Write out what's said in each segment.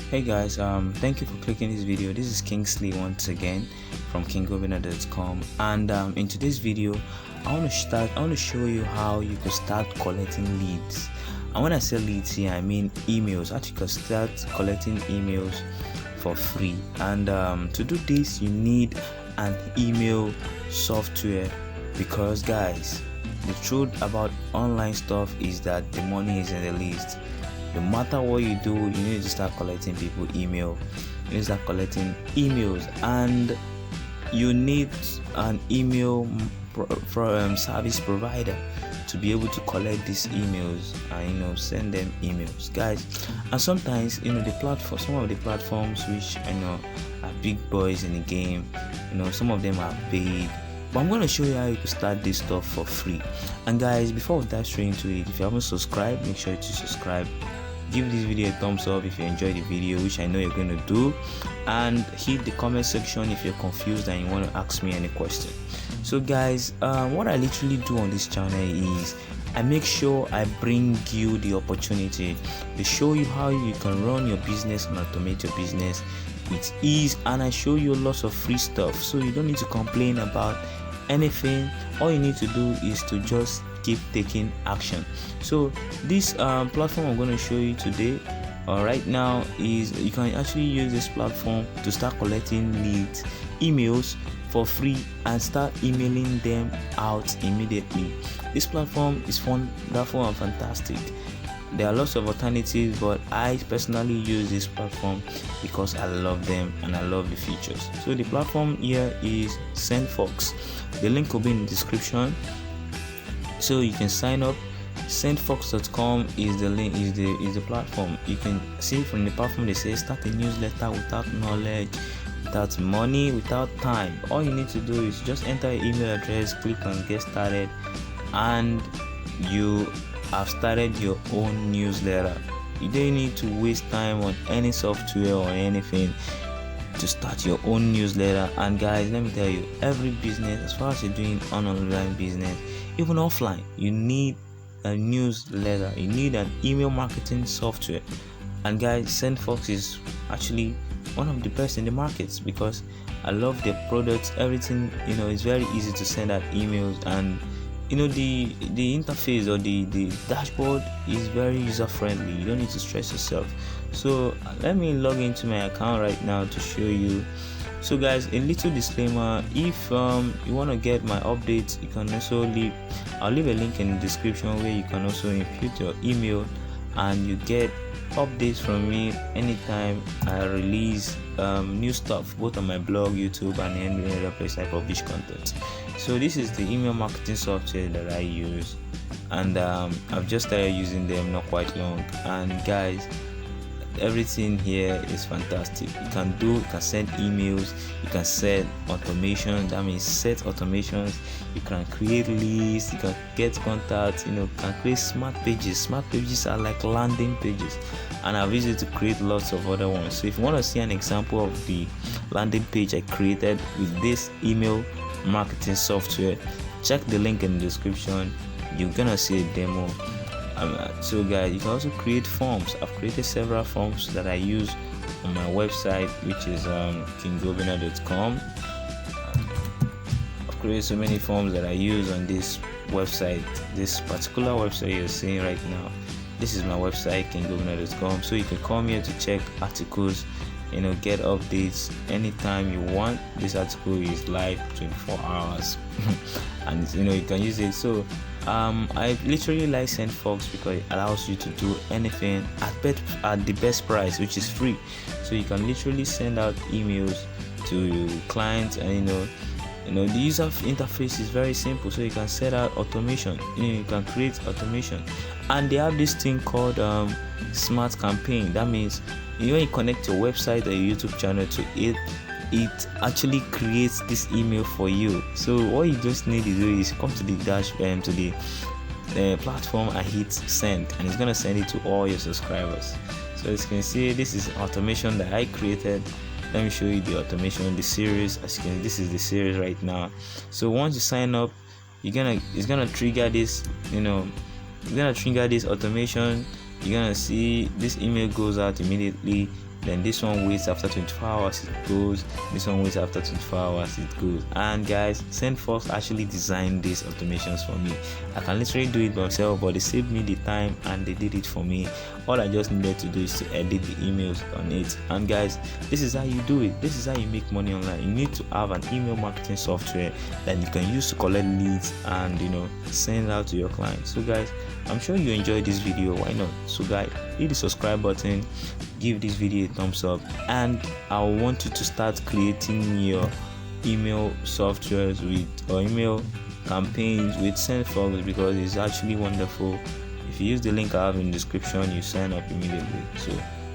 Hey guys, thank you for clicking this video. This is Kingsley once again from Obinnar.com, and in today's video I want to show you how you can start collecting leads. And when I say leads here, I mean emails. How you can start collecting emails for free. And to do this, you need an email software, because guys, the truth about online stuff is that the money is in the least. No matter what you do, you need to start collecting people email. You need to start collecting emails, and you need an email service provider to be able to collect these emails and send them emails, guys. And sometimes the platform, some of the platforms which are big boys in the game, some of them are paid. But I'm going to show you how you can start this stuff for free. And guys, before we dive straight into it, if you haven't subscribed, make sure to subscribe. Give this video a thumbs up if you enjoyed the video, which I know you're going to do, and hit the comment section if you're confused and you want to ask me any question. So guys, what I literally do on this channel is I make sure I bring you the opportunity to show you how you can run your business and automate your business with ease, and I show you lots of free stuff, so you don't need to complain about anything. All you need to do is to just keep taking action. So this platform I'm going to show you today right now is you can actually use this platform to start collecting leads, emails for free, and start emailing them out immediately. This platform is wonderful and fantastic. There are lots of alternatives, but I personally use this platform because I love them and I love the features. So the platform here is Sendfox. The link will be in the description, so you can sign up. Sendfox.com is the link, is the platform. You can see from the platform they say start a newsletter without knowledge, without money, without time. All you need to do is just enter your email address, click on get started, and you have started your own newsletter. You don't need to waste time on any software or anything to start your own newsletter. And guys, let me tell you, every business, as far as you're doing an online business, even offline, you need a newsletter, you need an email marketing software. And guys, Sendfox is actually one of the best in the markets because I love their products. Everything, it's very easy to send out emails, and the interface or the dashboard is very user friendly. You don't need to stress yourself. So let me log into my account right now to show you. So guys, a little disclaimer: if you want to get my updates, you can also I'll leave a link in the description where you can also input your email and you get updates from me anytime I release new stuff, both on my blog, YouTube, and any other place I publish content. So this is the email marketing software that I use, and I've just started using them not quite long. And guys, everything here is fantastic. You can send emails, you can set automation, that means set automations, you can create lists, you can get contacts, you can create smart pages. Smart pages are like landing pages, and I've used it to create lots of other ones. So if you want to see an example of the landing page I created with this email marketing software, check the link in the description. You're gonna see a demo. So guys, you can also create forms. I've created several forms that I use on my website, which is Obinnar.com. I've created so many forms that I use on this website. This particular website you're seeing right now, this is my website, Obinnar.com. So you can come here to check articles, get updates anytime you want. This article is live 24 hours and you can use it. So I literally like Sendfox because it allows you to do anything at the best price, which is free. So you can literally send out emails to clients, and the user interface is very simple. So you can set out automation, you can create automation, and they have this thing called smart campaign. That means when you connect your website or your YouTube channel to it actually creates this email for you. So what you just need to do is come to the to the platform and hit send, and it's gonna send it to all your subscribers. So as you can see, this is automation that I created. Let me show you the automation, the series. As you can see, this is the series right now. So once you sign up, it's gonna trigger this, it's gonna trigger this automation. You're gonna see this email goes out immediately. then this one waits after 24 hours, it goes. This one waits after 24 hours, it goes. And guys, Sendfox actually designed these automations for me. I can literally do it myself, but they saved me the time and they did it for me. All I just needed to do is to edit the emails on it. And guys, this is how you do it. This is how you make money online. You need to have an email marketing software that you can use to collect leads and send out to your clients. So guys, I'm sure you enjoyed this video. Why not? So guys, hit the subscribe button, give this video a thumbs up, and I want you to start creating your email softwares or email campaigns with Sendfox, because it's actually wonderful. If you use the link I have in the description, you sign up immediately. So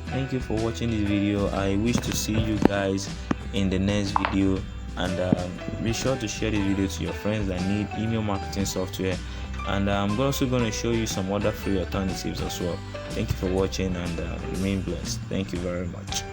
thank you for watching this video. I wish to see you guys in the next video, and be sure to share this video to your friends that need email marketing software. And I'm also going to show you some other free alternatives as well. Thank you for watching, and remain blessed. Thank you very much.